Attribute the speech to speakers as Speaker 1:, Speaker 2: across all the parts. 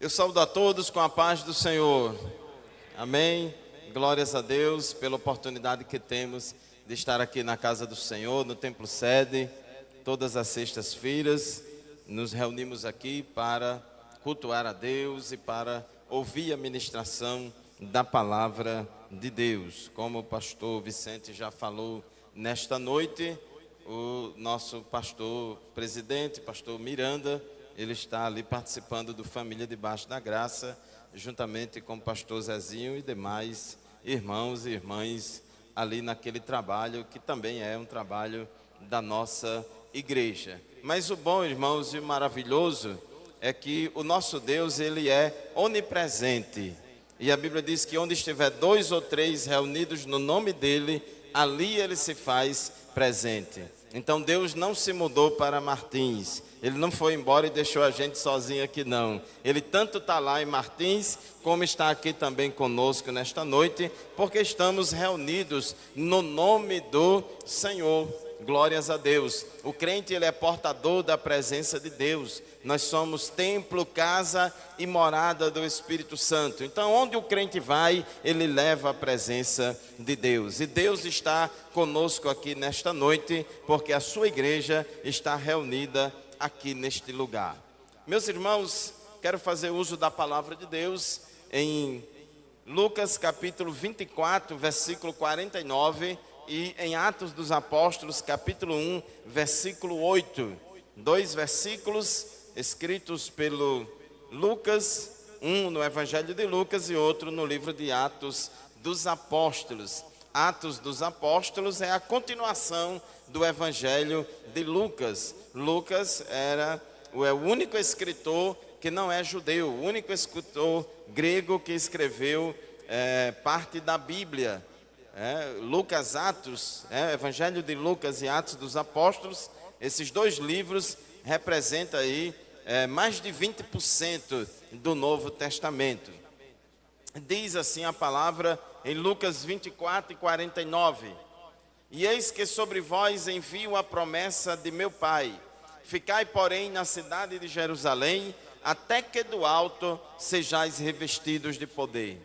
Speaker 1: Eu saúdo a todos com a paz do Senhor. Amém. Glórias a Deus pela oportunidade que temos de estar aqui na casa do Senhor, no templo sede. Todas as sextas-feiras nos reunimos aqui para cultuar a Deus e para ouvir a ministração da palavra de Deus. Como o pastor Vicente já falou nesta noite, o nosso pastor presidente, pastor Miranda, ele está ali participando do Família Debaixo da Graça, juntamente com o pastor Zezinho e demais irmãos e irmãs ali naquele trabalho, que também é um trabalho da nossa igreja. Mas o bom, irmãos, e o maravilhoso é que o nosso Deus, ele é onipresente. E a Bíblia diz que onde estiver 2 ou 3 reunidos no nome dele, ali ele se faz presente. Então Deus não se mudou para Martins, Ele não foi embora e deixou a gente sozinho aqui não. Ele tanto está lá em Martins, como está aqui também conosco nesta noite, porque estamos reunidos no nome do Senhor. Glórias a Deus. O crente, ele é portador da presença de Deus. Nós somos templo, casa e morada do Espírito Santo. Então, onde o crente vai, ele leva a presença de Deus. E Deus está conosco aqui nesta noite, porque a sua igreja está reunida aqui neste lugar. Meus irmãos, quero fazer uso da palavra de Deus em Lucas capítulo 24, versículo 49, e em Atos dos Apóstolos, capítulo 1, versículo 8. 2 versículos escritos pelo Lucas, um no Evangelho de Lucas e outro no livro de Atos dos Apóstolos. Atos dos Apóstolos é a continuação do Evangelho de Lucas. Lucas é o único escritor que não é judeu, o único escritor grego que escreveu parte da Bíblia. Lucas, Atos, Evangelho de Lucas e Atos dos Apóstolos, esses dois livros representam aí mais de 20% do Novo Testamento. Diz assim a palavra em Lucas 24 e 49: E eis que sobre vós envio a promessa de meu Pai, ficai, porém, na cidade de Jerusalém, até que do alto sejais revestidos de poder.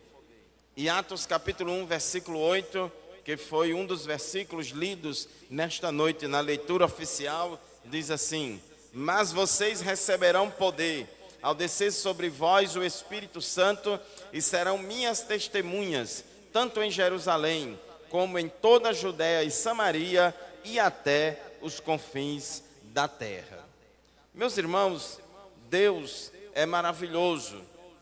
Speaker 1: E Atos capítulo 1, versículo 8, que foi um dos versículos lidos nesta noite na leitura oficial, diz assim: Mas vocês receberão poder ao descer sobre vós o Espírito Santo, e serão minhas testemunhas, tanto em Jerusalém, como em toda a Judéia e Samaria, e até os confins da terra. Meus irmãos, Deus é maravilhoso.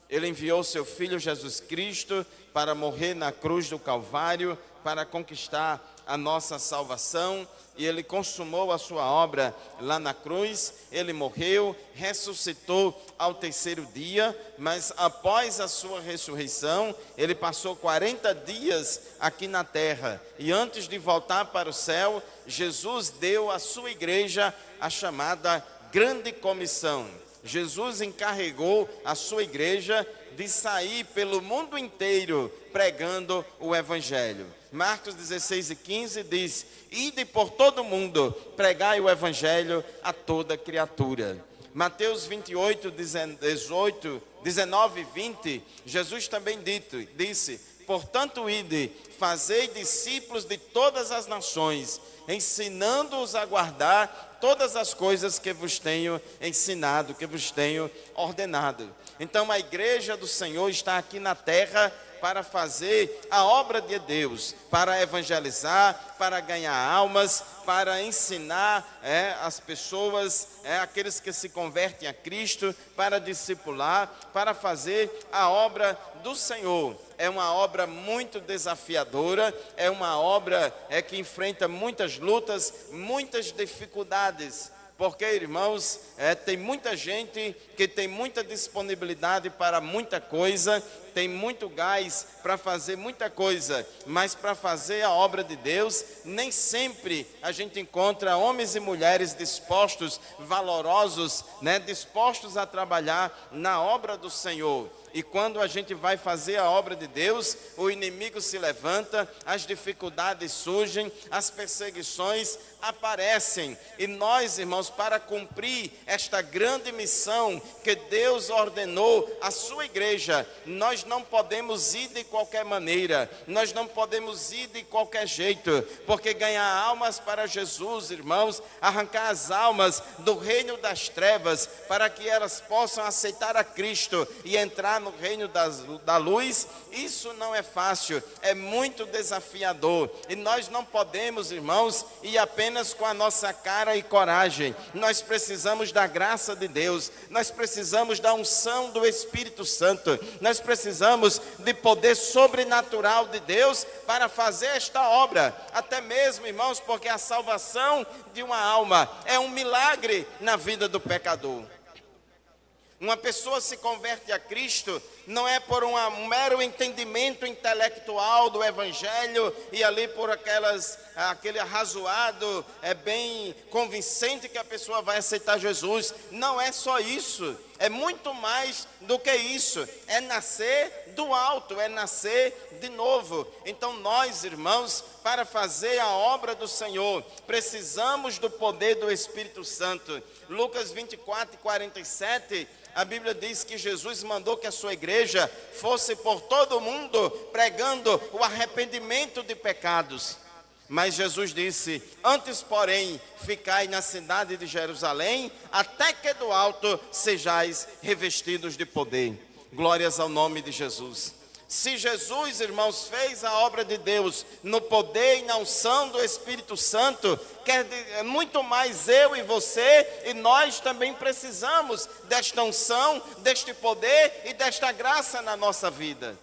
Speaker 1: Ele enviou seu Filho Jesus Cristo para morrer na cruz do Calvário, para conquistar a nossa salvação, e Ele consumou a sua obra lá na cruz. Ele morreu, ressuscitou ao terceiro dia, mas após a sua ressurreição, Ele passou 40 dias aqui na terra, e antes de voltar para o céu, Jesus deu à sua igreja a chamada Grande Comissão. Jesus encarregou a sua igreja de sair pelo mundo inteiro pregando o Evangelho. Marcos 16 e 15 diz: Ide por todo o mundo, pregai o Evangelho a toda criatura. Mateus 28, 19 e 20, Jesus também disse: Portanto, ide, fazei discípulos de todas as nações, ensinando-os a guardar todas as coisas que vos tenho ensinado, que vos tenho ordenado. Então a igreja do Senhor está aqui na terra para fazer a obra de Deus, para evangelizar, para ganhar almas, para ensinar as pessoas, aqueles que se convertem a Cristo, para discipular, para fazer a obra do Senhor. É uma obra muito desafiadora, é uma obra que enfrenta muitas lutas, muitas dificuldades. Porque, irmãos, tem muita gente que tem muita disponibilidade para muita coisa, tem muito gás para fazer muita coisa, mas para fazer a obra de Deus, nem sempre a gente encontra homens e mulheres dispostos, valorosos, né, dispostos a trabalhar na obra do Senhor. E quando a gente vai fazer a obra de Deus, o inimigo se levanta, as dificuldades surgem, as perseguições aparecem. E nós, irmãos, para cumprir esta grande missão que Deus ordenou à sua igreja, nós não podemos ir de qualquer maneira, nós não podemos ir de qualquer jeito, porque ganhar almas para Jesus, irmãos, arrancar as almas do reino das trevas, para que elas possam aceitar a Cristo e entrar no reino da luz, isso não é fácil, é muito desafiador. E nós não podemos, irmãos, ir apenas com a nossa cara e coragem. Nós precisamos da graça de Deus, nós precisamos da unção do Espírito Santo, nós precisamos de poder sobrenatural de Deus para fazer esta obra. Até mesmo, irmãos, porque a salvação de uma alma é um milagre na vida do pecador. Uma pessoa se converte a Cristo não é por um mero entendimento intelectual do Evangelho e ali por aquele arrazoado, bem convincente que a pessoa vai aceitar Jesus. Não é só isso, é muito mais do que isso. É nascer do alto, é nascer de novo. Então nós, irmãos, para fazer a obra do Senhor, precisamos do poder do Espírito Santo. Lucas 24:47, a Bíblia diz que Jesus mandou que a sua igreja fosse por todo o mundo pregando o arrependimento de pecados. Mas Jesus disse: antes, porém, ficai na cidade de Jerusalém, até que do alto sejais revestidos de poder. Glórias ao nome de Jesus. Se Jesus, irmãos, fez a obra de Deus no poder e na unção do Espírito Santo, muito mais eu e você, e nós também precisamos desta unção, deste poder e desta graça na nossa vida.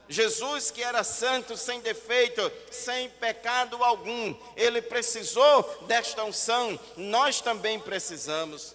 Speaker 1: Jesus, que era santo, sem defeito, sem pecado algum, ele precisou desta unção, nós também precisamos.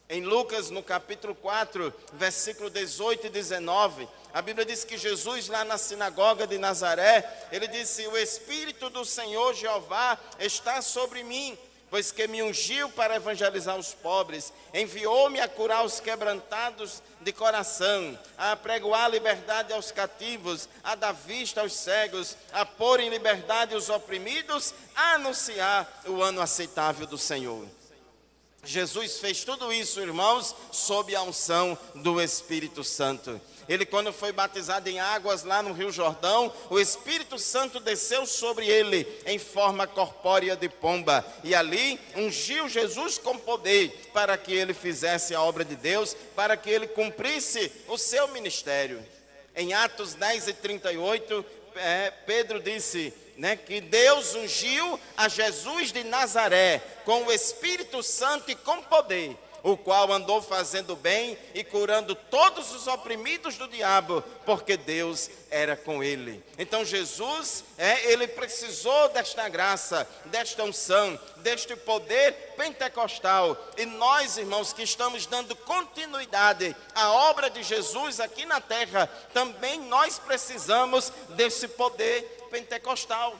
Speaker 1: Em Lucas, no capítulo 4, versículo 18 e 19, a Bíblia diz que Jesus, lá na sinagoga de Nazaré, ele disse: o Espírito do Senhor Jeová está sobre mim, pois que me ungiu para evangelizar os pobres, enviou-me a curar os quebrantados de coração, a pregoar liberdade aos cativos, a dar vista aos cegos, a pôr em liberdade os oprimidos, a anunciar o ano aceitável do Senhor. Jesus fez tudo isso, irmãos, sob a unção do Espírito Santo. Ele, quando foi batizado em águas lá no Rio Jordão, o Espírito Santo desceu sobre ele em forma corpórea de pomba. E ali ungiu Jesus com poder para que ele fizesse a obra de Deus, para que ele cumprisse o seu ministério. Em Atos 10:38, Pedro disse, que Deus ungiu a Jesus de Nazaré com o Espírito Santo e com poder, o qual andou fazendo bem e curando todos os oprimidos do diabo, porque Deus era com ele. Então Jesus, ele precisou desta graça, desta unção, deste poder pentecostal. E nós, irmãos, que estamos dando continuidade à obra de Jesus aqui na terra, também nós precisamos desse poder pentecostal.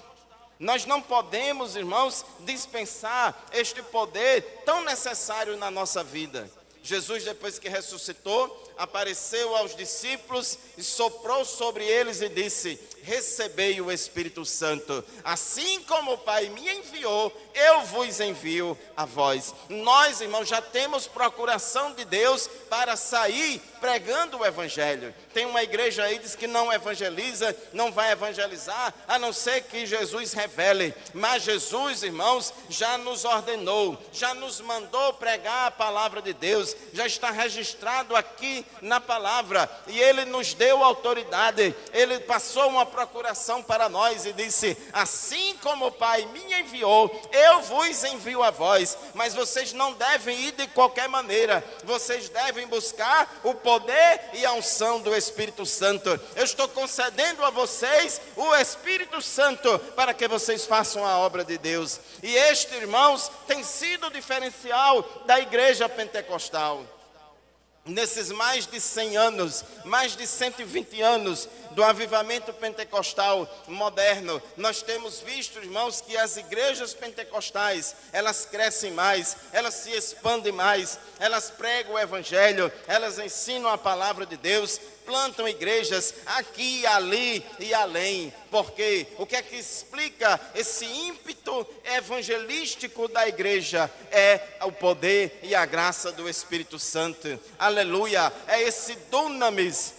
Speaker 1: Nós não podemos, irmãos, dispensar este poder tão necessário na nossa vida. Jesus, depois que ressuscitou, apareceu aos discípulos e soprou sobre eles e disse: recebei o Espírito Santo, assim como o Pai me enviou, eu vos envio a vós. Nós, irmãos, já temos procuração de Deus para sair pregando o Evangelho. Tem uma igreja aí que diz que não evangeliza, não vai evangelizar, a não ser que Jesus revele. Mas Jesus, irmãos, já nos ordenou, já nos mandou pregar a palavra de Deus, já está registrado aqui na palavra, e Ele nos deu autoridade. Ele passou uma procuração para nós e disse: assim como o Pai me enviou, eu vos envio a vós. Mas vocês não devem ir de qualquer maneira, vocês devem buscar o poder e a unção do Espírito Santo. Eu estou concedendo a vocês o Espírito Santo para que vocês façam a obra de Deus. E este, irmãos, tem sido o diferencial da igreja pentecostal. nesses mais de 100 anos, mais de 120 anos do avivamento pentecostal moderno, nós temos visto, irmãos, que as igrejas pentecostais, elas crescem mais, elas se expandem mais, elas pregam o evangelho, elas ensinam a palavra de Deus, plantam igrejas aqui, ali e além. Porque o que é que explica esse ímpeto evangelístico da igreja? É o poder e a graça do Espírito Santo. Aleluia! É esse dunamis,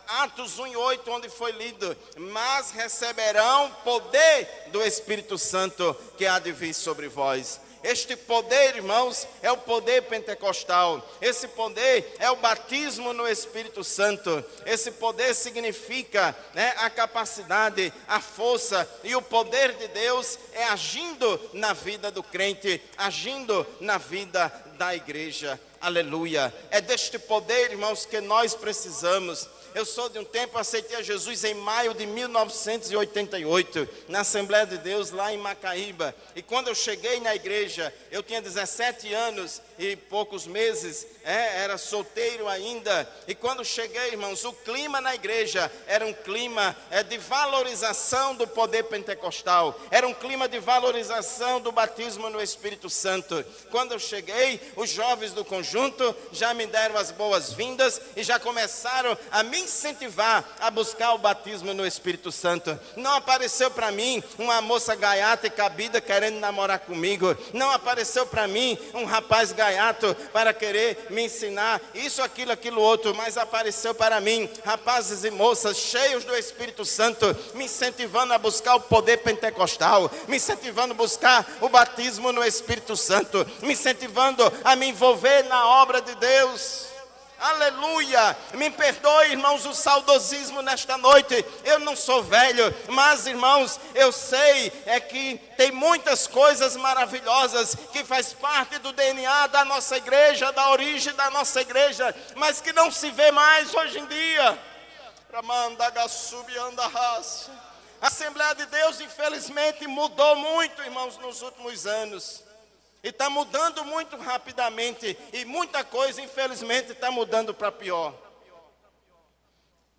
Speaker 1: Atos 1:8, onde foi lido: mas receberão poder do Espírito Santo que há de vir sobre vós. Este poder, irmãos, é o poder pentecostal. Esse poder é o batismo no Espírito Santo. Esse poder significa, a capacidade, a força, e o poder de Deus é agindo na vida do crente, agindo na vida da igreja. Aleluia! É deste poder, irmãos, que nós precisamos. Eu sou de um tempo, aceitei a Jesus em maio de 1988, na Assembleia de Deus, lá em Macaíba. E quando eu cheguei na igreja, eu tinha 17 anos e poucos meses, era solteiro ainda. E quando cheguei, irmãos, o clima na igreja era um clima de valorização do poder pentecostal. Era um clima de valorização do batismo no Espírito Santo. Quando eu cheguei, os jovens do conjunto já me deram as boas-vindas e já começaram a me incentivar a buscar o batismo no Espírito Santo. Não apareceu para mim uma moça gaiata e cabida querendo namorar comigo. Não apareceu para mim um rapaz gaiato para querer me ensinar isso, aquilo outro. Mas apareceu para mim rapazes e moças cheios do Espírito Santo, me incentivando a buscar o poder pentecostal, me incentivando a buscar o batismo no Espírito Santo, me incentivando a me envolver na obra de Deus. Aleluia! Me perdoe, irmãos, o saudosismo nesta noite. Eu não sou velho, mas, irmãos, eu sei que tem muitas coisas maravilhosas que faz parte do DNA da nossa igreja, da origem da nossa igreja, mas que não se vê mais hoje em dia. A Assembleia de Deus, infelizmente, mudou muito, irmãos, nos últimos anos. E está mudando muito rapidamente. E muita coisa, infelizmente, está mudando para pior.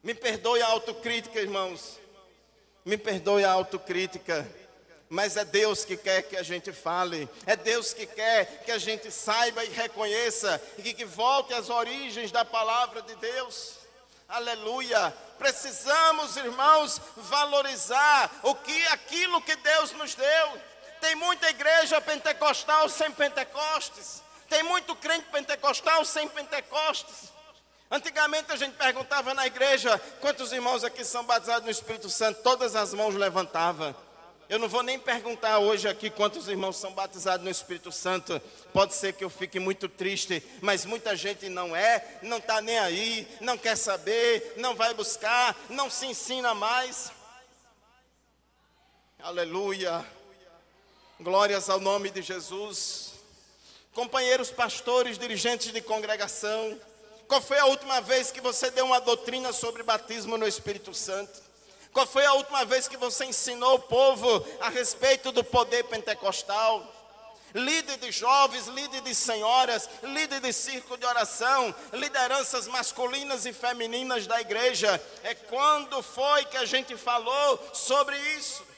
Speaker 1: Me perdoe a autocrítica, irmãos. Me perdoe a autocrítica. Mas é Deus que quer que a gente fale. É Deus que quer que a gente saiba e reconheça. E que volte às origens da palavra de Deus. Aleluia. Precisamos, irmãos, valorizar aquilo que Deus nos deu. Tem muita igreja pentecostal sem Pentecostes. Tem muito crente pentecostal sem Pentecostes. Antigamente a gente perguntava na igreja: quantos irmãos aqui são batizados no Espírito Santo? Todas as mãos levantavam. Eu não vou nem perguntar hoje aqui quantos irmãos são batizados no Espírito Santo. Pode ser que eu fique muito triste, mas muita gente não está nem aí, não quer saber, não vai buscar, não se ensina mais. Aleluia. Glórias ao nome de Jesus. Companheiros pastores, dirigentes de congregação, qual foi a última vez que você deu uma doutrina sobre batismo no Espírito Santo? Qual foi a última vez que você ensinou o povo a respeito do poder pentecostal? Líder de jovens, líder de senhoras, líder de círculo de oração, lideranças masculinas e femininas da igreja. Quando foi que a gente falou sobre isso?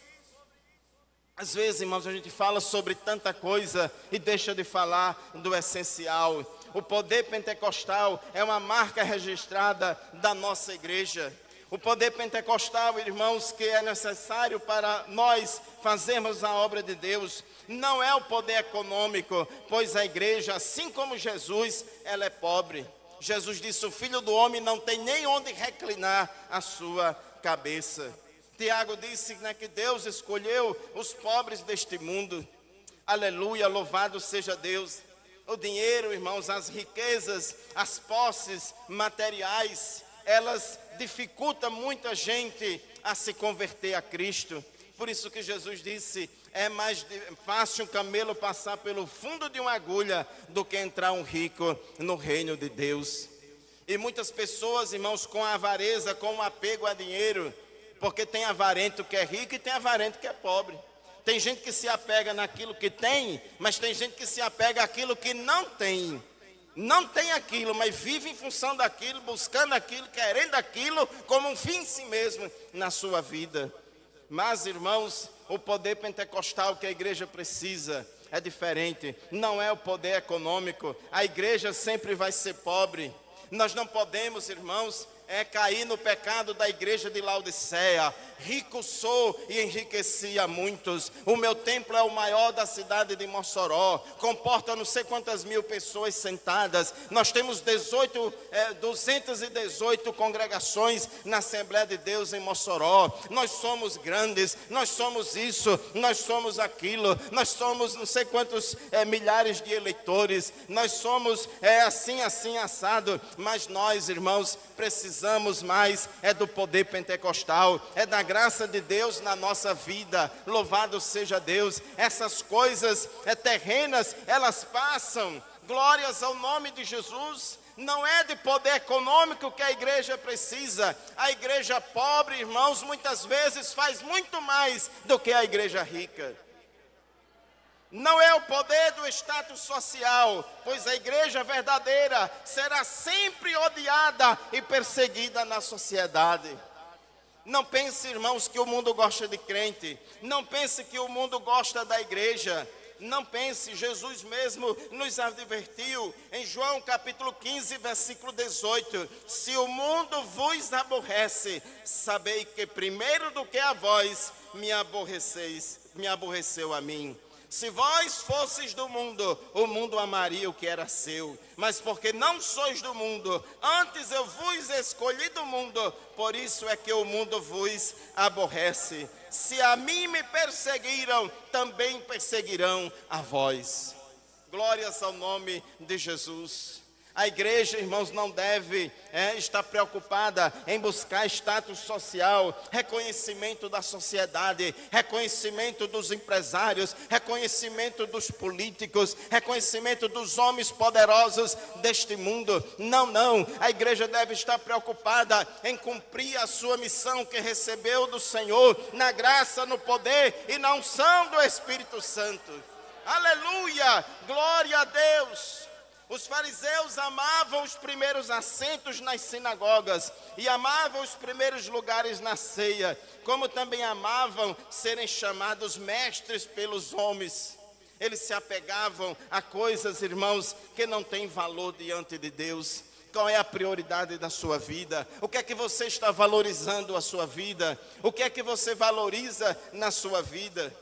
Speaker 1: Às vezes, irmãos, a gente fala sobre tanta coisa e deixa de falar do essencial. O poder pentecostal é uma marca registrada da nossa igreja. O poder pentecostal, irmãos, que é necessário para nós fazermos a obra de Deus, não é o poder econômico, pois a igreja, assim como Jesus, ela é pobre. Jesus disse: o Filho do Homem não tem nem onde reclinar a sua cabeça. Tiago disse que Deus escolheu os pobres deste mundo. Aleluia, louvado seja Deus. O dinheiro, irmãos, as riquezas, as posses materiais, elas dificultam muita gente a se converter a Cristo. Por isso que Jesus disse: é mais fácil um camelo passar pelo fundo de uma agulha do que entrar um rico no reino de Deus. E muitas pessoas, irmãos, com avareza, com apego a dinheiro, porque tem avarento que é rico e tem avarento que é pobre. Tem gente que se apega naquilo que tem, mas tem gente que se apega àquilo que não tem. não tem aquilo, mas vive em função daquilo, buscando aquilo, querendo aquilo, como um fim em si mesmo na sua vida. Mas, irmãos, o poder pentecostal que a igreja precisa é diferente. Não é o poder econômico. A igreja sempre vai ser pobre. Nós não podemos, irmãos, cair no pecado da igreja de Laodiceia. Rico sou e enriqueci a muitos. O meu templo é o maior da cidade de Mossoró. Comporta não sei quantas mil pessoas sentadas. Nós temos 218 congregações na Assembleia de Deus em Mossoró. Nós somos grandes, nós somos isso, nós somos aquilo. Nós somos não sei quantos milhares de eleitores. Nós somos assim, assado. Mas nós, irmãos, precisamos mais do poder pentecostal, da graça de Deus na nossa vida. Louvado seja Deus. Essas coisas terrenas, elas passam. Glórias ao nome de Jesus. Não é de poder econômico que a igreja precisa. A igreja pobre, irmãos, muitas vezes faz muito mais do que a igreja rica. Não é o poder do status social, pois a igreja verdadeira será sempre odiada e perseguida na sociedade. Não pense, irmãos, que o mundo gosta de crente. Não pense que o mundo gosta da igreja. Não pense, Jesus mesmo nos advertiu em João capítulo 15, versículo 18. Se o mundo vos aborrece, sabei que primeiro do que a vós me aborreceu a mim. Se vós fosseis do mundo, o mundo amaria o que era seu. Mas porque não sois do mundo, antes eu vos escolhi do mundo, por isso é que o mundo vos aborrece. Se a mim me perseguiram, também perseguirão a vós. Glórias ao nome de Jesus. A igreja, irmãos, não deve estar preocupada em buscar status social, reconhecimento da sociedade, reconhecimento dos empresários, reconhecimento dos políticos, reconhecimento dos homens poderosos deste mundo. Não. A igreja deve estar preocupada em cumprir a sua missão que recebeu do Senhor, na graça, no poder e na unção do Espírito Santo. Aleluia! Glória a Deus! Os fariseus amavam os primeiros assentos nas sinagogas e amavam os primeiros lugares na ceia, como também amavam serem chamados mestres pelos homens. Eles se apegavam a coisas, irmãos, que não têm valor diante de Deus. Qual é a prioridade da sua vida? O que é que você está valorizando a sua vida? O que é que você valoriza na sua vida?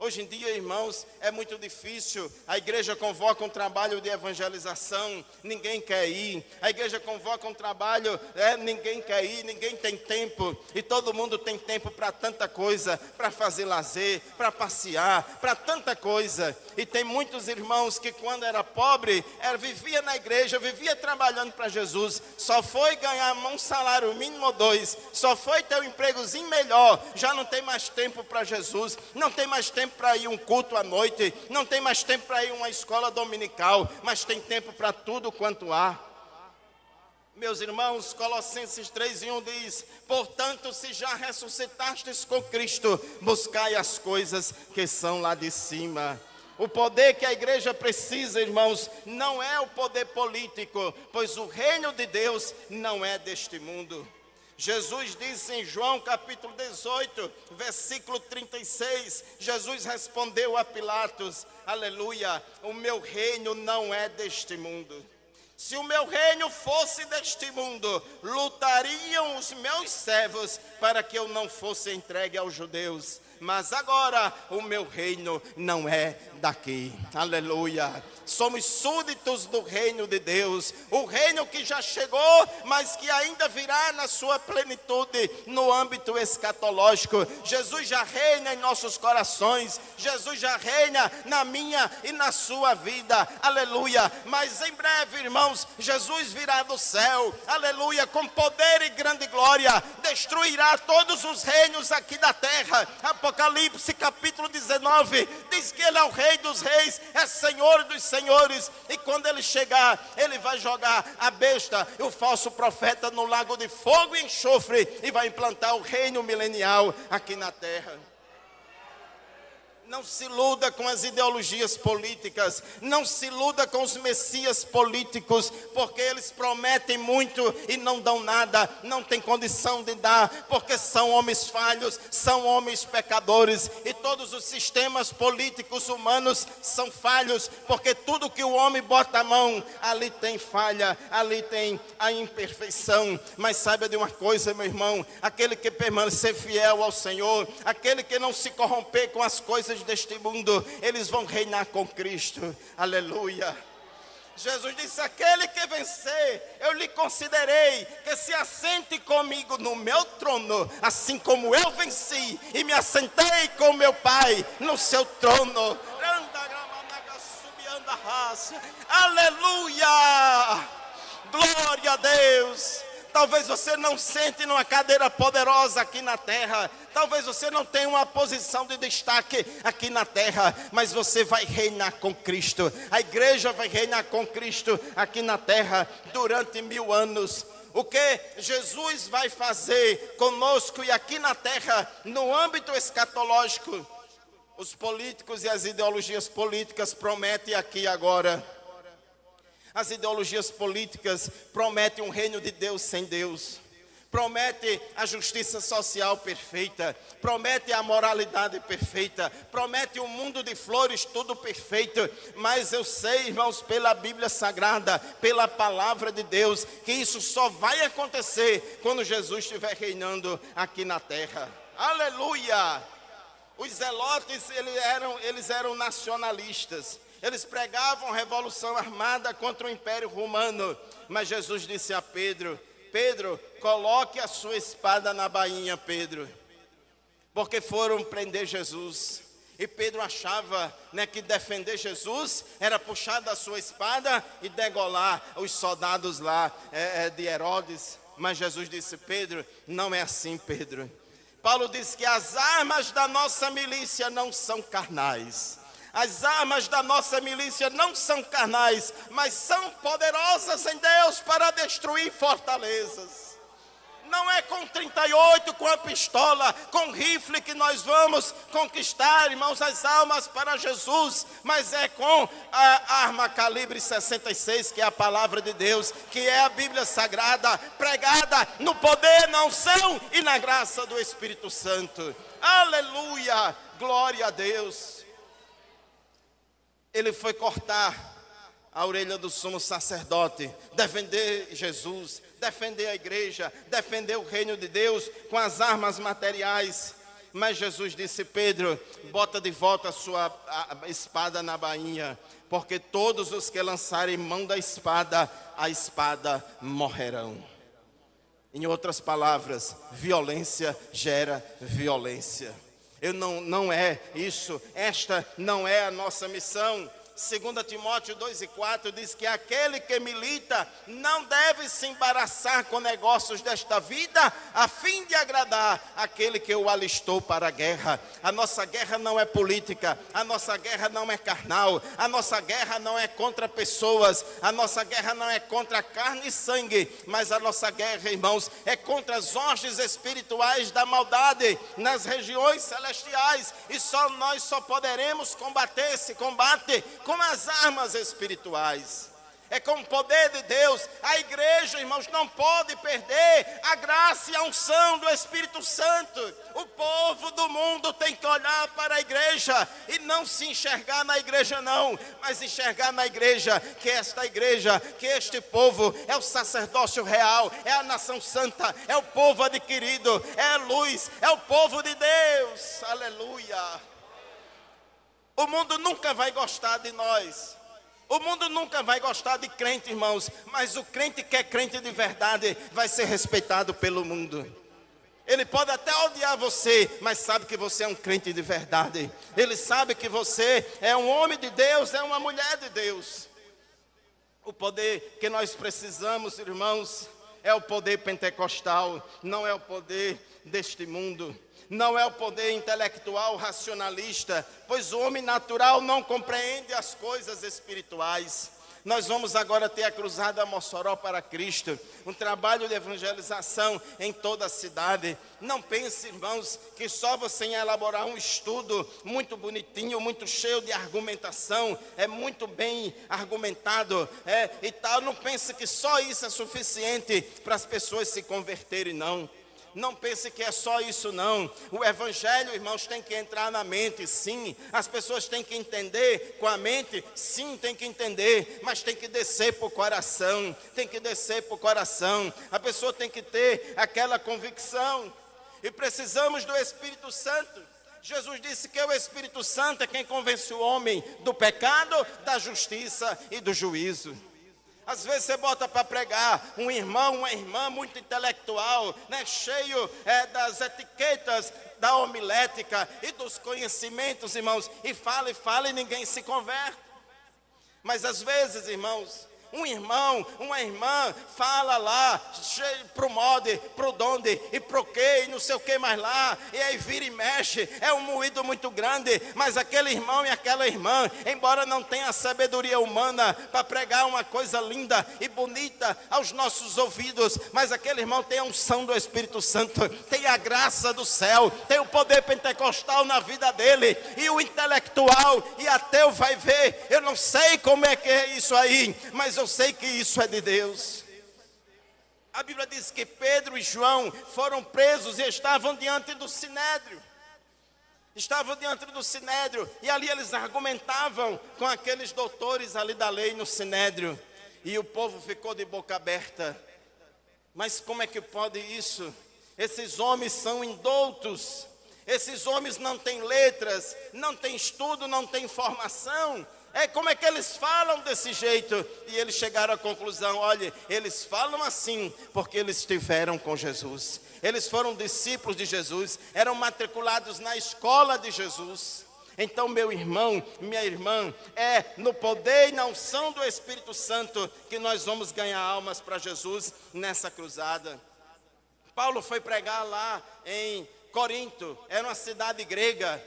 Speaker 1: Hoje em dia, irmãos, é muito difícil. A igreja convoca um trabalho de evangelização, ninguém quer ir. A igreja convoca um trabalho, ninguém quer ir, ninguém tem tempo. E todo mundo tem tempo para tanta coisa, para fazer lazer, para passear, para tanta coisa. E tem muitos irmãos que quando era pobre, vivia na igreja, vivia trabalhando para Jesus. Só foi ganhar um salário mínimo ou 2, só foi ter um empregozinho melhor. Já não tem mais tempo para Jesus, não tem mais tempo para ir um culto à noite, não tem mais tempo para ir uma escola dominical, mas tem tempo para tudo quanto há. Meus irmãos, Colossenses 3:1 diz: portanto, se já ressuscitastes com Cristo, buscai as coisas que são lá de cima. O poder que a igreja precisa, irmãos, não é o poder político, pois o reino de Deus não é deste mundo. Jesus disse em João capítulo 18, versículo 36, Jesus respondeu a Pilatos, aleluia, o meu reino não é deste mundo. Se o meu reino fosse deste mundo, lutariam os meus servos para que eu não fosse entregue aos judeus. Mas agora o meu reino não é daqui, aleluia. Somos súditos do reino de Deus, o reino que já chegou, mas que ainda virá na sua plenitude no âmbito escatológico. Jesus já reina em nossos corações, Jesus já reina na minha e na sua vida, aleluia. Mas em breve, irmãos, Jesus virá do céu, aleluia, com poder e grande glória, destruirá todos os reinos aqui da terra. Apocalipse capítulo 19 diz que ele é o rei dos reis, é senhor dos senhores, e quando ele chegar, ele vai jogar a besta e o falso profeta no lago de fogo e enxofre, e vai implantar o reino milenial aqui na terra. Não se iluda com as ideologias políticas, não se iluda com os messias políticos, porque eles prometem muito e não dão nada, não tem condição de dar, porque são homens falhos, são homens pecadores, e todos os sistemas políticos humanos são falhos, porque tudo que o homem bota a mão, ali tem falha, ali tem a imperfeição. Mas saiba de uma coisa, meu irmão, aquele que permanecer fiel ao Senhor, aquele que não se corromper com as coisas deste mundo, eles vão reinar com Cristo. Aleluia. Jesus disse: aquele que vencer, eu lhe considerei que se assente comigo no meu trono, assim como eu venci e me assentei com meu Pai no seu trono. Aleluia. Glória a Deus. Talvez você não sente numa cadeira poderosa aqui na terra. Talvez você não tenha uma posição de destaque aqui na terra. Mas você vai reinar com Cristo. A igreja vai reinar com Cristo aqui na terra durante 1000 anos. O que Jesus vai fazer conosco e aqui na terra, no âmbito escatológico, os políticos e as ideologias políticas prometem aqui agora. As ideologias políticas prometem um reino de Deus sem Deus, promete a justiça social perfeita, promete a moralidade perfeita, promete um mundo de flores tudo perfeito. Mas eu sei, irmãos, pela Bíblia Sagrada, pela palavra de Deus, que isso só vai acontecer quando Jesus estiver reinando aqui na terra. Aleluia! Os zelotes, eles eram nacionalistas. Eles pregavam revolução armada contra o Império Romano. Mas Jesus disse a Pedro: Pedro, coloque a sua espada na bainha, Pedro. Porque foram prender Jesus. E Pedro achava, que defender Jesus era puxar da sua espada e degolar os soldados lá de Herodes. Mas Jesus disse: Pedro, não é assim, Pedro. Paulo diz que as armas da nossa milícia não são carnais. As armas da nossa milícia não são carnais, mas são poderosas em Deus para destruir fortalezas. Não é com 38, com a pistola, com rifle que nós vamos conquistar, irmãos, as almas para Jesus, mas é com a arma calibre 66, que é a palavra de Deus, que é a Bíblia Sagrada, pregada no poder, na unção e na graça do Espírito Santo. Aleluia, glória a Deus. Ele foi cortar a orelha do sumo sacerdote, defender Jesus, defender a igreja, defender o reino de Deus com as armas materiais. Mas Jesus disse: Pedro, bota de volta a sua espada na bainha, porque todos os que lançarem mão da espada, a espada morrerão. Em outras palavras, violência gera violência. Não é isso, esta não é a nossa missão. 2 Timóteo 2:4 diz que aquele que milita não deve se embaraçar com negócios desta vida, a fim de agradar aquele que o alistou para a guerra. A nossa guerra não é política, a nossa guerra não é carnal, a nossa guerra não é contra pessoas, a nossa guerra não é contra carne e sangue, mas a nossa guerra, irmãos, é contra as hostes espirituais da maldade nas regiões celestiais. E nós só poderemos combater esse combate com as armas espirituais. É com o poder de Deus. A igreja, irmãos, não pode perder a graça e a unção do Espírito Santo. O povo do mundo tem que olhar para a igreja e não se enxergar na igreja não, mas enxergar na igreja, que esta igreja, que este povo é o sacerdócio real, é a nação santa, é o povo adquirido, é a luz, é o povo de Deus. Aleluia. O mundo nunca vai gostar de nós. O mundo nunca vai gostar de crente, irmãos. Mas o crente que é crente de verdade vai ser respeitado pelo mundo. Ele pode até odiar você, mas sabe que você é um crente de verdade. Ele sabe que você é um homem de Deus, é uma mulher de Deus. O poder que nós precisamos, irmãos, é o poder pentecostal. Não é o poder deste mundo. Não é o poder intelectual racionalista, pois o homem natural não compreende as coisas espirituais. Nós vamos agora ter a Cruzada Mossoró para Cristo, um trabalho de evangelização em toda a cidade. Não pense, irmãos, que só você elaborar um estudo muito bonitinho, muito cheio de argumentação, é muito bem argumentado, e tal. Não pense que só isso é suficiente para as pessoas se converterem, não. Não pense que é só isso, não. O evangelho, irmãos, tem que entrar na mente, sim. As pessoas têm que entender com a mente, sim, tem que entender, mas tem que descer para o coração. Tem que descer para o coração. A pessoa tem que ter aquela convicção. E precisamos do Espírito Santo. Jesus disse que o Espírito Santo é quem convence o homem do pecado, da justiça e do juízo. Às vezes você bota para pregar um irmão, uma irmã muito intelectual, né, cheio das etiquetas da homilética e dos conhecimentos, irmãos, e fala e ninguém se converte. Mas às vezes, irmãos, um irmão, uma irmã fala lá, pro mode, pro donde, e pro que, e não sei o que mais lá, e aí vira e mexe, é um moído muito grande, mas aquele irmão e aquela irmã, embora não tenha a sabedoria humana para pregar uma coisa linda e bonita aos nossos ouvidos, mas aquele irmão tem a unção do Espírito Santo, tem a graça do céu, tem o poder pentecostal na vida dele, e o intelectual e ateu vai ver, eu não sei como é que é isso aí, mas eu sei que isso é de Deus. A Bíblia diz que Pedro e João foram presos e estavam diante do Sinédrio. Estavam diante do Sinédrio e ali eles argumentavam com aqueles doutores ali da lei no Sinédrio. E o povo ficou de boca aberta. Mas como é que pode isso? Esses homens são indoutos. Esses homens não têm letras, não têm estudo, não têm formação. Como é que eles falam desse jeito? E eles chegaram à conclusão, olha, eles falam assim porque eles estiveram com Jesus. Eles foram discípulos de Jesus, eram matriculados na escola de Jesus. Então, meu irmão, minha irmã, é no poder e na unção do Espírito Santo que nós vamos ganhar almas para Jesus nessa cruzada. Paulo foi pregar lá em Corinto, era uma cidade grega,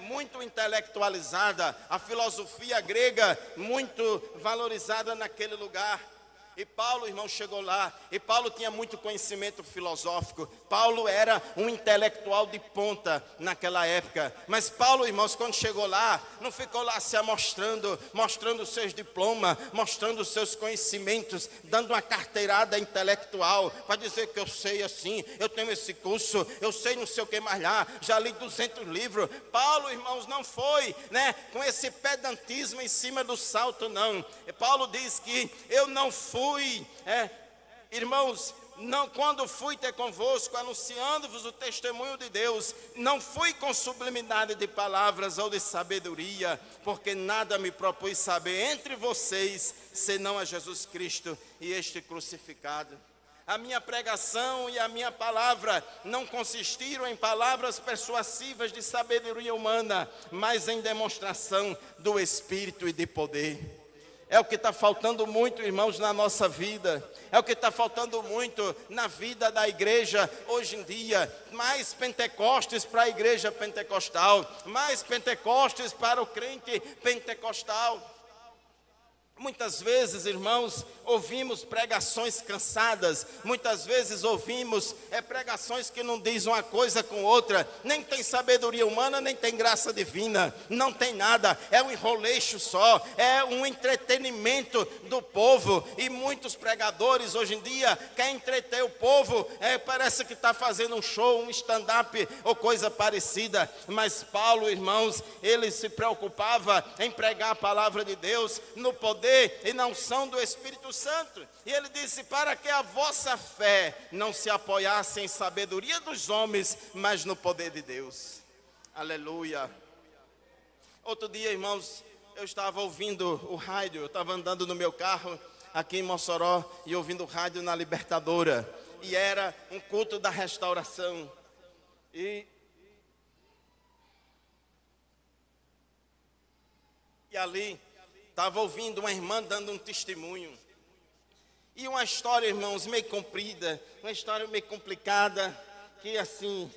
Speaker 1: muito intelectualizada, a filosofia grega muito valorizada naquele lugar. E Paulo, irmão, chegou lá, e Paulo tinha muito conhecimento filosófico. Paulo era um intelectual de ponta naquela época. Mas Paulo, irmãos, quando chegou lá, não ficou lá se amostrando, mostrando os seus diplomas, mostrando os seus conhecimentos, dando uma carteirada intelectual, para dizer que eu sei assim, eu tenho esse curso, eu sei não sei o que mais lá, já li 200 livros. Paulo, irmãos, não foi, com esse pedantismo em cima do salto, não. E Paulo diz que eu não fui, irmãos, não, quando fui ter convosco, anunciando-vos o testemunho de Deus, não fui com sublimidade de palavras ou de sabedoria, porque nada me propus saber entre vocês, senão a Jesus Cristo e este crucificado. A minha pregação e a minha palavra não consistiram em palavras persuasivas de sabedoria humana, mas em demonstração do Espírito e de poder. É o que está faltando muito, irmãos, na nossa vida. É o que está faltando muito na vida da igreja hoje em dia. Mais Pentecostes para a igreja pentecostal. Mais Pentecostes para o crente pentecostal. Muitas vezes, irmãos, ouvimos pregações cansadas, muitas vezes ouvimos pregações que não dizem uma coisa com outra, nem tem sabedoria humana, nem tem graça divina, não tem nada, é um enroleixo só, é um entretenimento do povo, e muitos pregadores hoje em dia querem entreter o povo, parece que está fazendo um show, um stand-up ou coisa parecida, mas Paulo, irmãos, ele se preocupava em pregar a palavra de Deus no poder e na unção do Espírito Santo. E ele disse, para que a vossa fé não se apoiasse em sabedoria dos homens, mas no poder de Deus. Aleluia. Outro dia, irmãos, eu estava ouvindo o rádio, eu estava andando no meu carro aqui em Mossoró e ouvindo o rádio na Libertadora. E era um culto da restauração. E ali estava ouvindo uma irmã dando um testemunho. E uma história, irmãos, meio comprida, uma história meio complicada, que assim,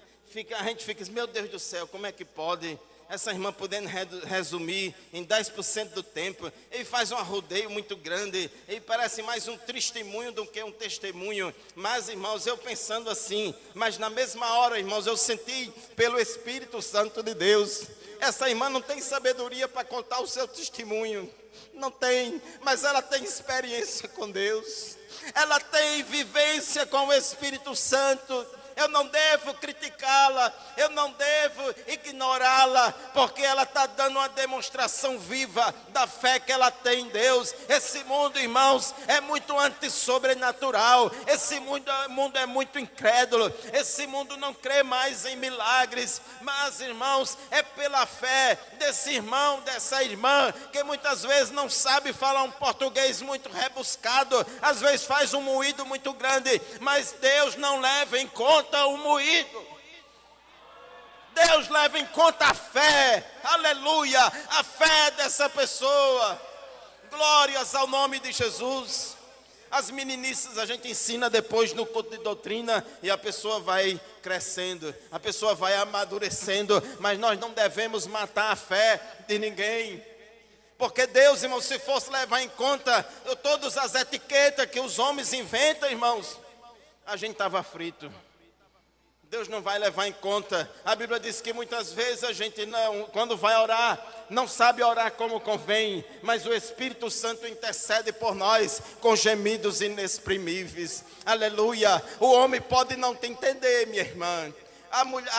Speaker 1: a gente fica, meu Deus do céu, como é que pode? essa irmã podendo resumir em 10% do tempo, ele faz um arrodeio muito grande, ele parece mais um testemunho do que um testemunho. Mas, irmãos, eu pensando assim, mas na mesma hora, irmãos, eu senti pelo Espírito Santo de Deus, essa irmã não tem sabedoria para contar o seu testemunho, não tem, mas ela tem experiência com Deus, ela tem vivência com o Espírito Santo. Eu não devo criticá-la, eu não devo ignorá-la, porque ela está dando uma demonstração viva da fé que ela tem em Deus. Esse mundo, irmãos, é muito antissobrenatural, esse mundo é muito incrédulo, esse mundo não crê mais em milagres, mas, irmãos, é pela fé desse irmão, dessa irmã, que muitas vezes não sabe falar um português muito rebuscado, às vezes faz um moído muito grande, mas Deus não leva em conta o moído. Deus leva em conta a fé, aleluia, a fé dessa pessoa. Glórias ao nome de Jesus. As meninices a gente ensina depois no culto de doutrina e a pessoa vai crescendo, a pessoa vai amadurecendo, mas nós não devemos matar a fé de ninguém. Porque Deus, irmãos, se fosse levar em conta todas as etiquetas que os homens inventam, irmãos, a gente estava frito. Deus não vai levar em conta. A Bíblia diz que muitas vezes a gente não, quando vai orar, não sabe orar como convém, mas o Espírito Santo intercede por nós com gemidos inexprimíveis. Aleluia. O homem pode não te entender, minha irmã. A mulher,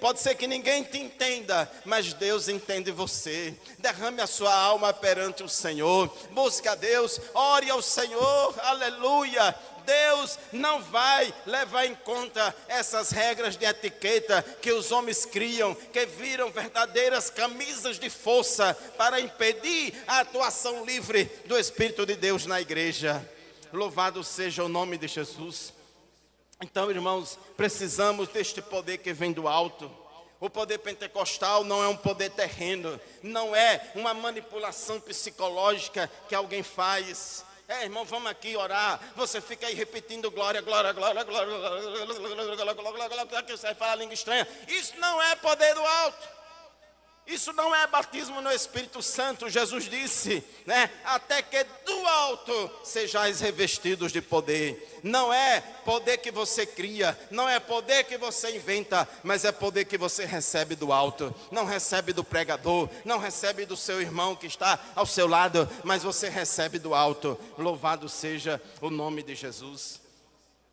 Speaker 1: pode ser que ninguém te entenda, mas Deus entende você. Derrame a sua alma perante o Senhor. Busque a Deus, ore ao Senhor. Aleluia. Deus não vai levar em conta essas regras de etiqueta que os homens criam, que viram verdadeiras camisas de força para impedir a atuação livre do Espírito de Deus na igreja. Louvado seja o nome de Jesus. Então, irmãos, precisamos deste poder que vem do alto. O poder pentecostal não é um poder terreno, não é uma manipulação psicológica que alguém faz. Irmão, vamos aqui orar. Você fica aí repetindo glória, glória, glória, glória, glória, glória, glória, que você fala língua estranha. Isso não é poder do alto. Isso não é batismo no Espírito Santo. Jesus disse, né? Até que do alto sejais revestidos de poder. Não é poder que você cria, não é poder que você inventa, mas é poder que você recebe do alto. Não recebe do pregador, não recebe do seu irmão que está ao seu lado, mas você recebe do alto. Louvado seja o nome de Jesus.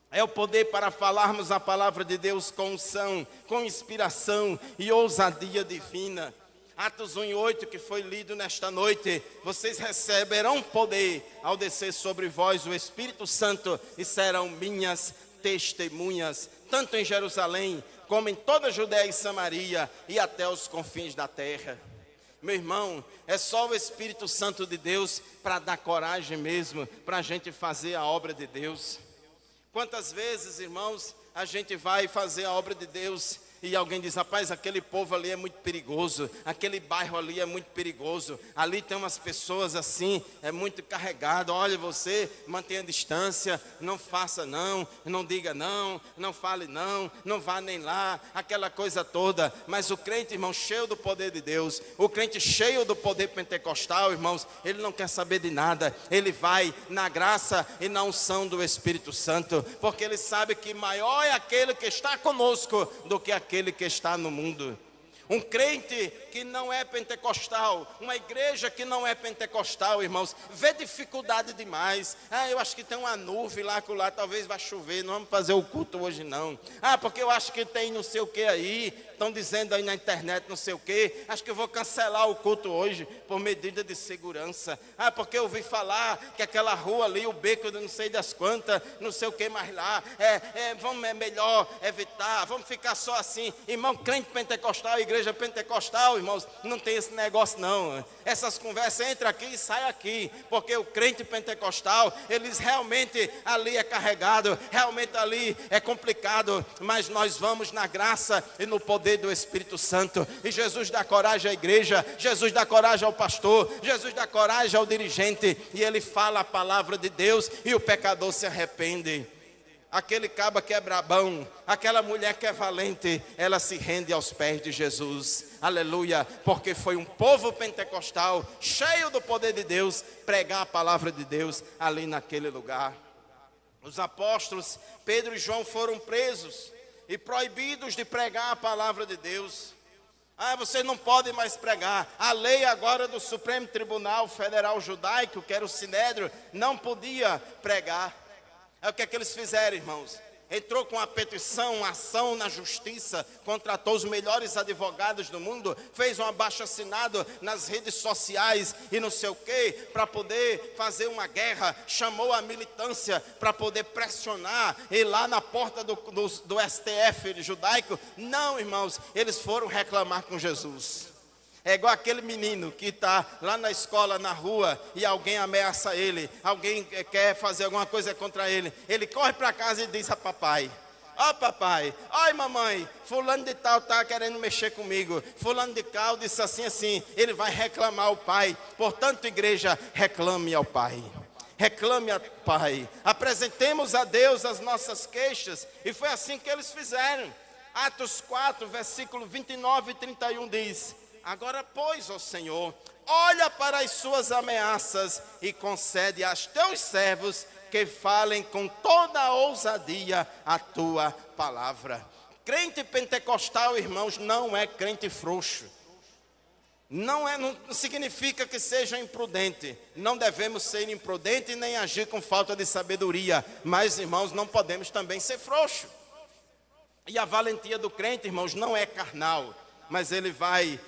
Speaker 1: É o poder para falarmos a palavra de Deus com unção, com inspiração e ousadia divina. Atos 1:8, que foi lido nesta noite: vocês receberão poder ao descer sobre vós o Espírito Santo e serão minhas testemunhas, tanto em Jerusalém como em toda a Judéia e Samaria e até os confins da terra. Meu irmão, é só o Espírito Santo de Deus para dar coragem mesmo, para a gente fazer a obra de Deus. Quantas vezes, irmãos, a gente vai fazer a obra de Deus e alguém diz, rapaz, aquele povo ali é muito perigoso, aquele bairro ali é muito perigoso, ali tem umas pessoas assim, é muito carregado, olha, você mantenha a distância, não faça não, não diga não, não fale não, não vá nem lá, aquela coisa toda. Mas o crente, irmão, cheio do poder de Deus, o crente cheio do poder pentecostal, irmãos, ele não quer saber de nada, ele vai na graça e na unção do Espírito Santo, porque ele sabe que maior é aquele que está conosco do que aquele que está no mundo. Um crente que não é pentecostal, uma igreja que não é pentecostal, irmãos, vê dificuldade demais. Eu acho que tem uma nuvem lá, talvez vai chover, não vamos fazer o culto hoje não. Porque eu acho que tem não sei o que aí, estão dizendo aí na internet não sei o que, acho que eu vou cancelar o culto hoje, por medida de segurança. Porque eu ouvi falar que aquela rua ali, o beco de não sei das quantas, não sei o que mais lá, é melhor evitar, vamos ficar só assim. Irmão, crente pentecostal, igreja pentecostal, irmãos, não tem esse negócio não. Essas conversas, entra aqui e sai aqui, porque o crente pentecostal, eles realmente ali é carregado, realmente ali é complicado, mas nós vamos na graça e no poder do Espírito Santo, e Jesus dá coragem à igreja, Jesus dá coragem ao pastor, Jesus dá coragem ao dirigente, e ele fala a palavra de Deus, e o pecador se arrepende. aquele caba que é brabão, aquela mulher que é valente, ela se rende aos pés de Jesus, aleluia, porque foi um povo pentecostal, cheio do poder de Deus, pregar a palavra de Deus ali naquele lugar. Os apóstolos Pedro e João foram presos e proibidos de pregar a palavra de Deus. Vocês não podem mais pregar. A lei agora do Supremo Tribunal Federal Judaico, que era o Sinédrio, não podia pregar. O que é que eles fizeram, irmãos? Entrou com uma petição, uma ação na justiça, contratou os melhores advogados do mundo, fez um abaixo-assinado nas redes sociais e não sei o quê, para poder fazer uma guerra, chamou a militância para poder pressionar, e lá na porta do STF judaico, não, irmãos, eles foram reclamar com Jesus. É igual aquele menino que está lá na escola, na rua, e alguém ameaça ele, alguém quer fazer alguma coisa contra ele. Ele corre para casa e diz a papai: ó papai, oi mamãe, fulano de tal está querendo mexer comigo. Fulano de tal disse assim, ele vai reclamar ao pai. Portanto, igreja, reclame ao pai. Reclame ao pai. Apresentemos a Deus as nossas queixas. E foi assim que eles fizeram. Atos 4, versículo 29 e 31 diz: agora, pois, ó Senhor, olha para as suas ameaças e concede aos teus servos que falem com toda a ousadia a tua palavra. Crente pentecostal, irmãos, não é crente frouxo. Não significa que seja imprudente. Não devemos ser imprudentes nem agir com falta de sabedoria. Mas, irmãos, não podemos também ser frouxos. E a valentia do crente, irmãos, não é carnal. Mas ele vai,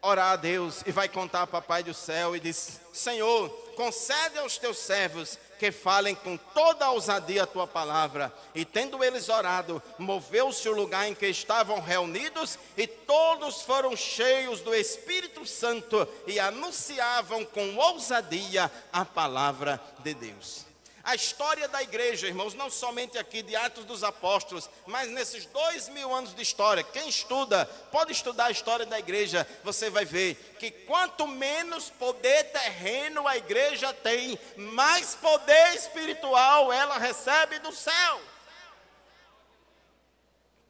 Speaker 1: orar a Deus e vai contar ao papai do céu e diz: Senhor, concede aos teus servos que falem com toda a ousadia a tua palavra. E tendo eles orado, moveu-se o lugar em que estavam reunidos, e todos foram cheios do Espírito Santo e anunciavam com ousadia a palavra de Deus. A história da igreja, irmãos, não somente aqui de Atos dos Apóstolos, mas nesses 2000 anos de história. Quem estuda, pode estudar a história da igreja, você vai ver que quanto menos poder terreno a igreja tem, mais poder espiritual ela recebe do céu.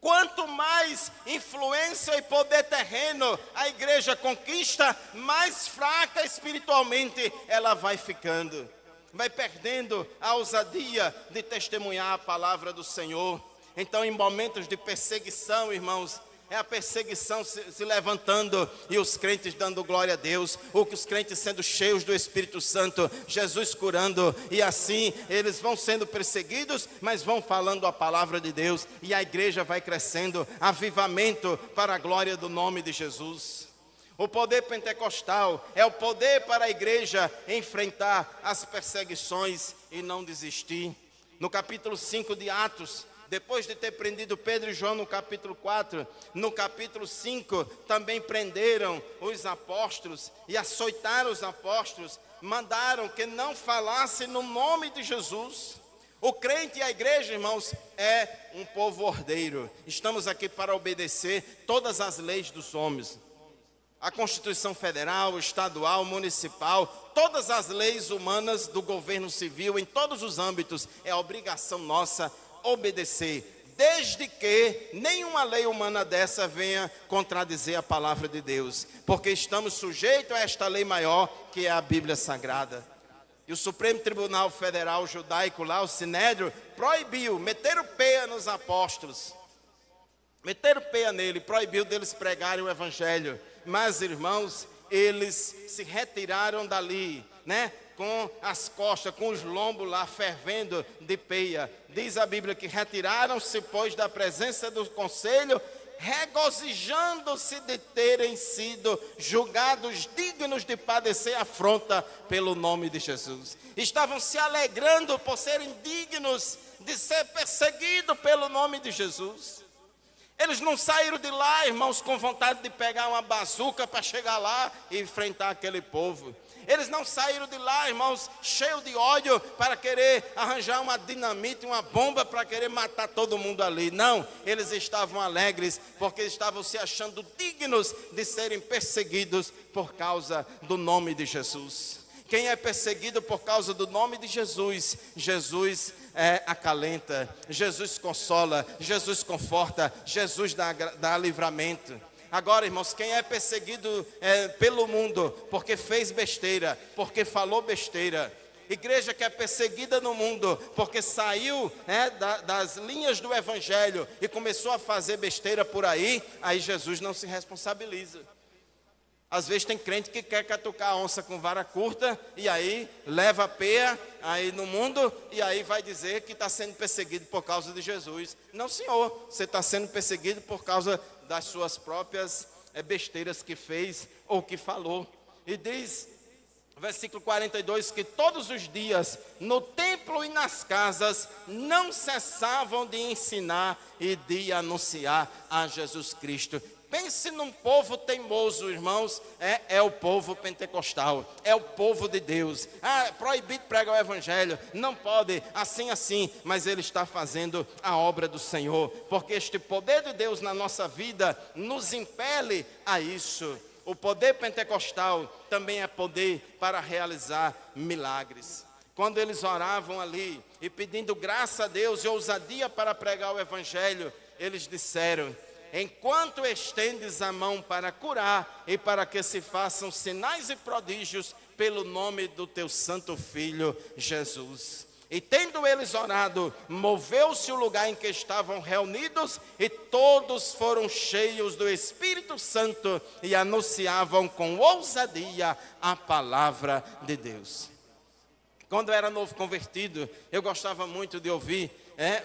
Speaker 1: Quanto mais influência e poder terreno a igreja conquista, mais fraca espiritualmente ela vai ficando. Vai perdendo a ousadia de testemunhar a palavra do Senhor. Então, em momentos de perseguição, irmãos, é a perseguição se levantando e os crentes dando glória a Deus, ou que os crentes sendo cheios do Espírito Santo, Jesus curando, e assim eles vão sendo perseguidos, mas vão falando a palavra de Deus, e a igreja vai crescendo, avivamento para a glória do nome de Jesus. O poder pentecostal é o poder para a igreja enfrentar as perseguições e não desistir. No capítulo 5 de Atos, depois de ter prendido Pedro e João no capítulo 4, no capítulo 5 também prenderam os apóstolos e açoitaram os apóstolos, mandaram que não falassem no nome de Jesus. O crente e a igreja, irmãos, é um povo ordeiro. Estamos aqui para obedecer todas as leis dos homens. A Constituição Federal, Estadual, Municipal, todas as leis humanas do governo civil, em todos os âmbitos, é obrigação nossa obedecer, desde que nenhuma lei humana dessa venha contradizer a palavra de Deus, porque estamos sujeitos a esta lei maior, que é a Bíblia Sagrada. E o Supremo Tribunal Federal Judaico lá, o Sinédrio, proibiu, meteram peia nos apóstolos, meteram peia nele, proibiu deles pregarem o Evangelho. Mas, irmãos, eles se retiraram dali, com as costas, com os lombos lá fervendo de peia. Diz a Bíblia que retiraram-se, pois, da presença do conselho, regozijando-se de terem sido julgados dignos de padecer afronta pelo nome de Jesus. Estavam se alegrando por serem dignos de ser perseguidos pelo nome de Jesus. Eles não saíram de lá, irmãos, com vontade de pegar uma bazuca para chegar lá e enfrentar aquele povo. Eles não saíram de lá, irmãos, cheios de ódio para querer arranjar uma dinamite, uma bomba para querer matar todo mundo ali. Não, eles estavam alegres porque estavam se achando dignos de serem perseguidos por causa do nome de Jesus. Quem é perseguido por causa do nome de Jesus, Jesus acalenta, Jesus consola, Jesus conforta, Jesus dá livramento. Agora, irmãos, quem é perseguido pelo mundo porque fez besteira, porque falou besteira, igreja que é perseguida no mundo porque saiu das linhas do evangelho e começou a fazer besteira por aí Jesus não se responsabiliza. Às vezes tem crente que quer catucar a onça com vara curta e aí leva a peia aí no mundo e aí vai dizer que está sendo perseguido por causa de Jesus. Não, senhor, você está sendo perseguido por causa das suas próprias besteiras que fez ou que falou. E diz, versículo 42, que todos os dias no templo e nas casas não cessavam de ensinar e de anunciar a Jesus Cristo. Pense num povo teimoso, irmãos, é o povo pentecostal, é o povo de Deus. Proibido pregar o evangelho, não pode, assim, mas ele está fazendo a obra do Senhor, porque este poder de Deus na nossa vida nos impele a isso. O poder pentecostal também é poder para realizar milagres. Quando eles oravam ali e pedindo graça a Deus e ousadia para pregar o evangelho, eles disseram: enquanto estendes a mão para curar e para que se façam sinais e prodígios pelo nome do teu santo Filho Jesus. E tendo eles orado, moveu-se o lugar em que estavam reunidos e todos foram cheios do Espírito Santo e anunciavam com ousadia a palavra de Deus. Quando eu era novo convertido, eu gostava muito de ouvir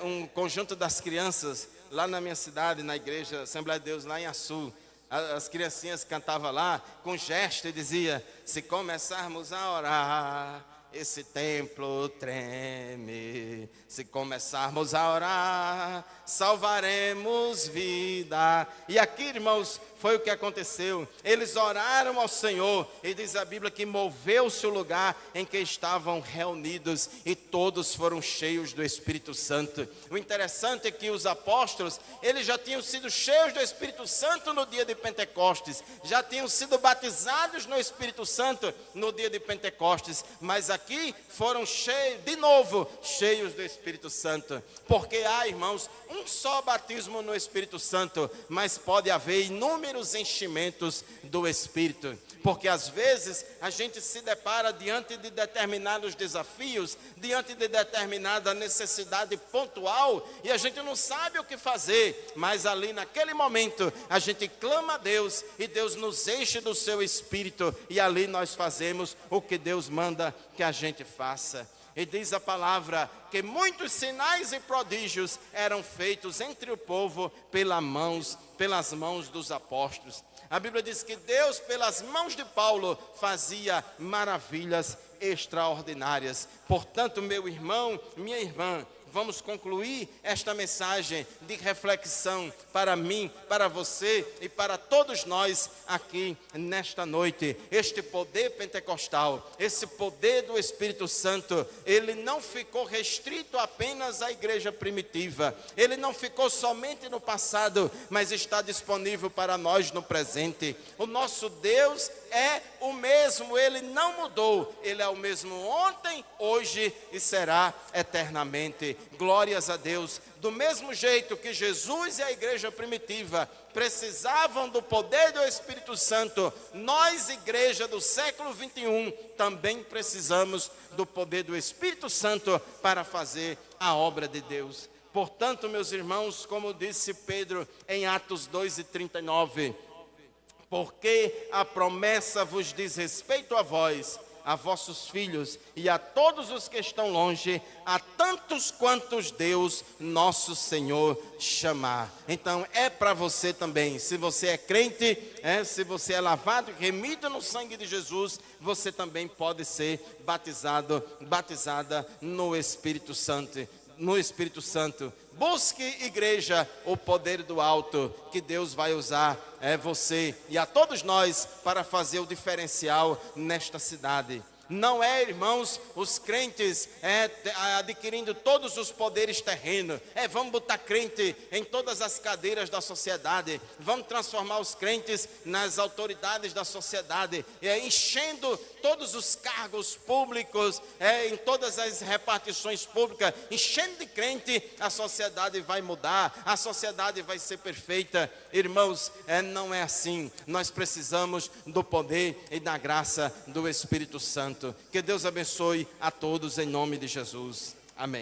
Speaker 1: um conjunto das crianças lá na minha cidade, na igreja Assembleia de Deus, lá em Açu. As criancinhas cantavam lá com gesto e dizia: se começarmos a orar, esse templo treme. Se começarmos a orar, salvaremos vida. E aqui, irmãos, foi o que aconteceu. Eles oraram ao Senhor e diz a Bíblia que moveu-se o lugar em que estavam reunidos e todos foram cheios do Espírito Santo. O interessante é que os apóstolos, eles já tinham sido cheios do Espírito Santo no dia de Pentecostes, já tinham sido batizados no Espírito Santo no dia de Pentecostes, mas aqui foram cheios, de novo, cheios do Espírito Santo, porque há, irmãos, um só batismo no Espírito Santo, mas pode haver inúmeros enchimentos do Espírito, porque às vezes a gente se depara diante de determinados desafios, diante de determinada necessidade pontual, e a gente não sabe o que fazer, mas ali naquele momento a gente clama a Deus, e Deus nos enche do seu Espírito, e ali nós fazemos o que Deus manda que a gente faça. E diz a palavra que muitos sinais e prodígios eram feitos entre o povo pelas mãos dos apóstolos. A Bíblia diz que Deus, pelas mãos de Paulo, fazia maravilhas extraordinárias. Portanto, meu irmão, minha irmã, vamos concluir esta mensagem de reflexão para mim, para você e para todos nós aqui nesta noite. Este poder pentecostal, esse poder do Espírito Santo, ele não ficou restrito apenas à igreja primitiva, ele não ficou somente no passado, mas está disponível para nós no presente. O nosso Deus é o mesmo, ele não mudou, ele é o mesmo ontem, hoje e será eternamente. Glórias a Deus. Do mesmo jeito que Jesus e a igreja primitiva precisavam do poder do Espírito Santo, nós, igreja do século 21, também precisamos do poder do Espírito Santo para fazer a obra de Deus. Portanto, meus irmãos, como disse Pedro em Atos 2:39, porque a promessa vos diz respeito a vós, a vossos filhos e a todos os que estão longe, a tantos quantos Deus nosso Senhor chamar. Então é para você também. Se você é crente, se você é lavado e remido no sangue de Jesus, você também pode ser batizada no Espírito Santo. Busque, igreja, o poder do alto, que Deus vai usar você e a todos nós para fazer o diferencial nesta cidade. Não é, irmãos, os crentes adquirindo todos os poderes terrenos. Vamos botar crente em todas as cadeiras da sociedade. Vamos transformar os crentes nas autoridades da sociedade, enchendo todos os cargos públicos, em todas as repartições públicas, enchendo de crente, a sociedade vai mudar, a sociedade vai ser perfeita. Irmãos, não é assim. Nós precisamos do poder e da graça do Espírito Santo. Que Deus abençoe a todos em nome de Jesus.